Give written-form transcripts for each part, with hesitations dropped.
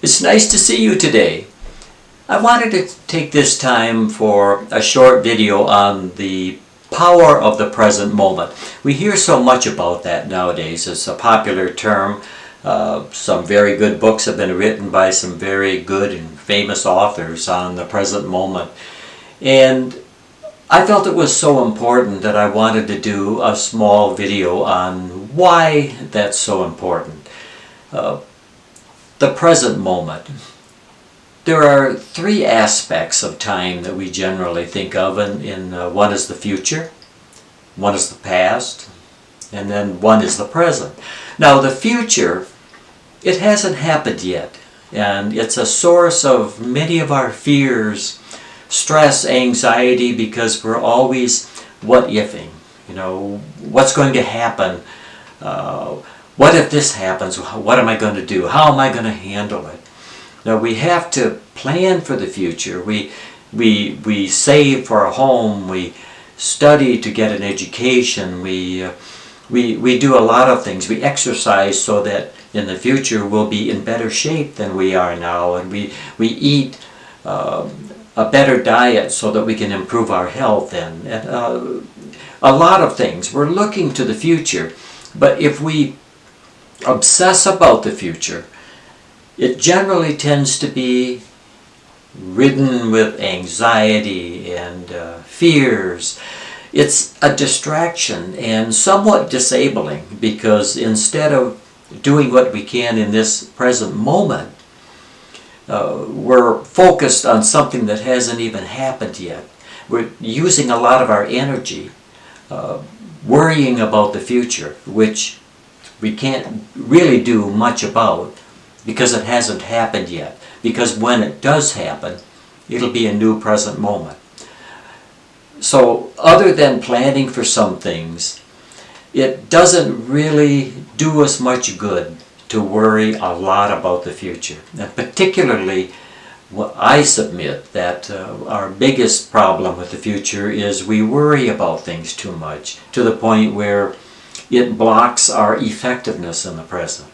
It's nice to see you today. I wanted to take this time for a short video on the power of the present moment. We hear so much about that nowadays. It's a popular term. Some very good books have been written by some very good and famous authors on the present moment. And I felt it was so important that I wanted to do a small video on why that's so important. The present moment. There are three aspects of time that we generally think of, and one is the future, one is the past, and then one is the present. Now the future, it hasn't happened yet, and it's a source of many of our fears, stress, anxiety, because we're always what-ifing. You know, what's going to happen? What if this happens? What am I going to do? How am I going to handle it? Now we have to plan for the future. We save for a home. We study to get an education. We do a lot of things. We exercise so that in the future we'll be in better shape than we are now, and we eat a better diet so that we can improve our health and a lot of things. We're looking to the future, but if we obsess about the future, it generally tends to be ridden with anxiety and fears. It's a distraction and somewhat disabling, because instead of doing what we can in this present moment, we're focused on something that hasn't even happened yet. We're using a lot of our energy worrying about the future, which we can't really do much about because it hasn't happened yet. Because when it does happen, it'll be a new present moment. So other than planning for some things, it doesn't really do us much good to worry a lot about the future. And particularly, what I submit that our biggest problem with the future is we worry about things too much, to the point where it blocks our effectiveness in the present.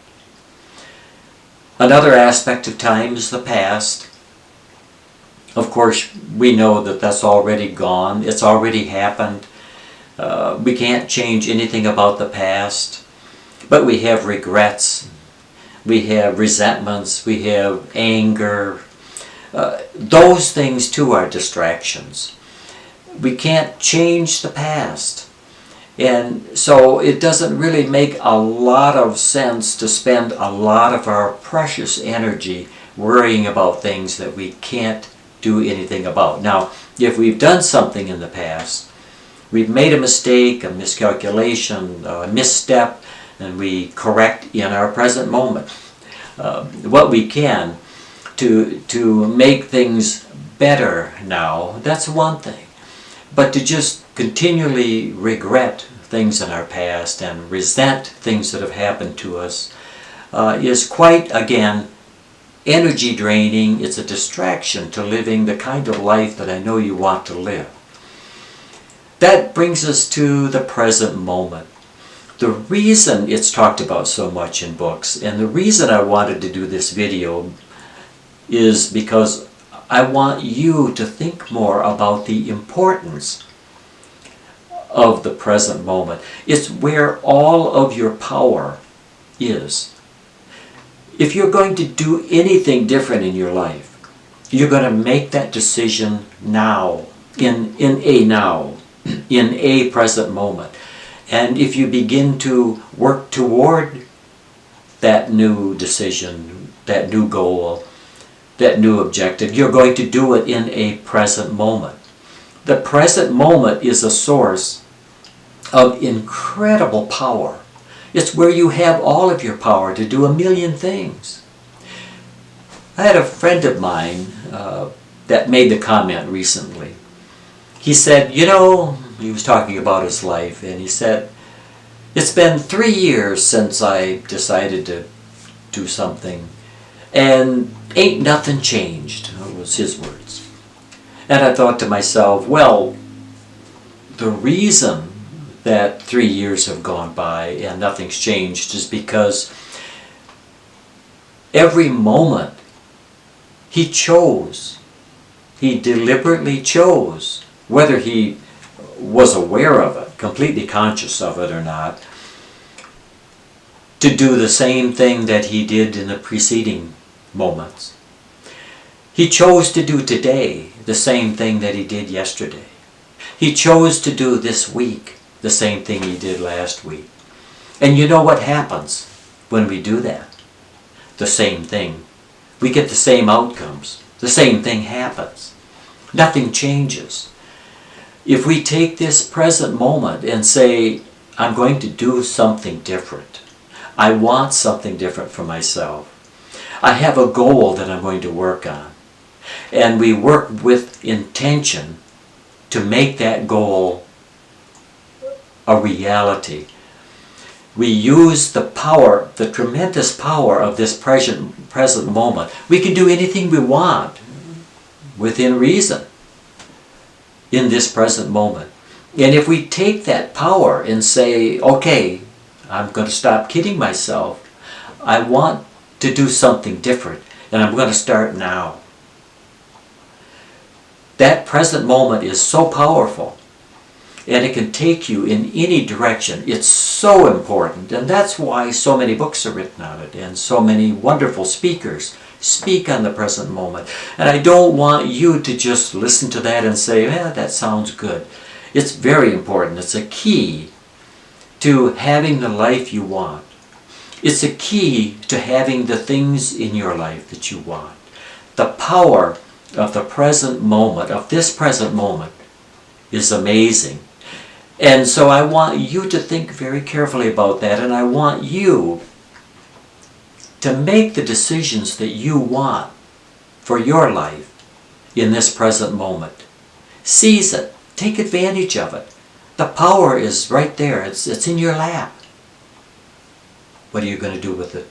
Another aspect of time is the past. Of course, we know that that's already gone. It's already happened. We can't change anything about the past, but we have regrets. We have resentments. We have anger. Those things too are distractions. We can't change the past. And so it doesn't really make a lot of sense to spend a lot of our precious energy worrying about things that we can't do anything about. Now, if we've done something in the past, we've made a mistake, a miscalculation, a misstep, and we correct in our present moment what we can to make things better now, that's one thing. But to just continually regret things in our past and resent things that have happened to us is quite, again, energy draining. It's a distraction to living the kind of life that I know you want to live. That brings us to the present moment. The reason it's talked about so much in books, and the reason I wanted to do this video, is because I want you to think more about the importance of the present moment. It's where all of your power is. If you're going to do anything different in your life, you're going to make that decision now, in a present moment. And if you begin to work toward that new decision, that new goal, that new objective, you're going to do it in a present moment. The present moment is a source of incredible power. It's where you have all of your power to do a million things. I had a friend of mine that made the comment recently. He said, you know, he was talking about his life, and he said, it's been 3 years since I decided to do something, and ain't nothing changed. That was his words. And I thought to myself, well, the reason that 3 years have gone by and nothing's changed is because every moment He chose. He deliberately chose, whether he was aware of it, completely conscious of it or not, to do the same thing that he did in the preceding moments. He chose to do today the same thing that he did yesterday. He chose to do this week the same thing he did last week. And you know what happens when we do that? The same thing. We get the same outcomes. The same thing happens. Nothing changes. If we take this present moment and say, I'm going to do something different. I want something different for myself. I have a goal that I'm going to work on. And we work with intention to make that goal a reality. We use the power, the tremendous power of this present moment. We can do anything we want within reason in this present moment. And if we take that power and say, okay, I'm going to stop kidding myself. I want to do something different, and I'm going to start now. That present moment is so powerful, and it can take you in any direction. It's so important, and that's why so many books are written on it, and so many wonderful speakers speak on the present moment. And I don't want you to just listen to that and say, that sounds good. It's very important. It's a key to having the life you want. It's a key to having the things in your life that you want. The power of the present moment, of this present moment, is amazing. And so I want you to think very carefully about that, and I want you to make the decisions that you want for your life in this present moment. Seize it. Take advantage of it. The power is right there. It's in your lap. What are you going to do with it?